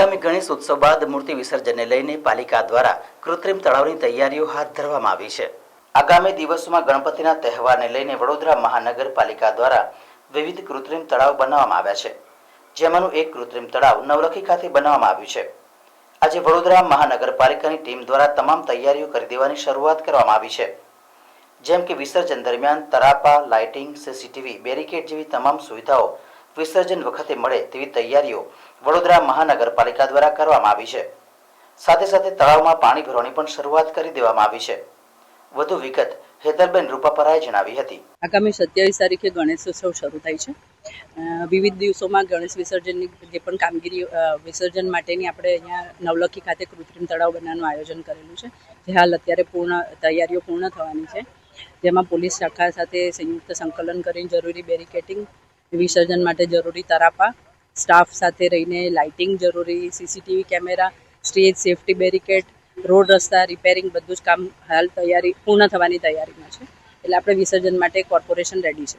આગામી ગણેશ ઉત્સવ બાદ મૂર્તિ વિસર્જનને લઈને પાલિકા દ્વારા કૃત્રિમ તળાવની તૈયારીઓ હાથ ધરવામાં આવી છે। આગામી દિવસોમાં ગણપતિના તહેવારને લઈને વડોદરા મહાનગરપાલિકા દ્વારા વિવિધ કૃત્રિમ તળાવ બનાવવામાં આવ્યા છે, જેમાંનું એક કૃત્રિમ તળાવ નવલખી ખાતે બનાવવામાં આવ્યું છે। આજે વડોદરા મહાનગરપાલિકાની ટીમ દ્વારા તમામ તૈયારીઓ કરી દેવાની શરૂઆત કરવામાં આવી છે, જેમ કે વિસર્જન દરમિયાન તરાપા, લાઇટિંગ, સીસીટીવી, બેરિકેડ જેવી તમામ સુવિધાઓ વિસર્જન વખતે મળે તેવી તૈયારીઓ વડોદરા મહાનગરપાલિકા દ્વારા કરવામાં આવી છે। સાથે સાથે તળાવમાં પાણી ભરવાની પણ શરૂઆત કરી દેવામાં આવી છે। વધુ વિગત હેતલબેન રૂપાપરાએ જણાવી હતી। આગામી 27 તારીખે ગણેશોત્સવ શરૂ થાય છે। વિવિધ દિવસોમાં ગણેશ વિસર્જનની જે પણ કામગીરી વિસર્જન માટેની આપણે અહીંયા નવલખી ખાતે કૃત્રિમ તળાવ બનાવવાનું આયોજન કરેલું છે, જે હાલ અત્યારે તૈયારીઓ પૂર્ણ થવાની છે, જેમાં પોલીસ શાખા સાથે સંયુક્ત સંકલન કરીને જરૂરી બેરિકેટિંગ, વિસર્જન માટે જરૂરી તરાપા, સ્ટાફ સાથે રહીને લાઇટિંગ, જરૂરી CCTV camera, stage safety barricade, road રસ્તા રિપેરિંગ બધું જ કામ હાલ પૂર્ણ થવાની તૈયારીમાં છે। એટલે આપણે વિસર્જન માટે કોર્પોરેશન રેડી છે।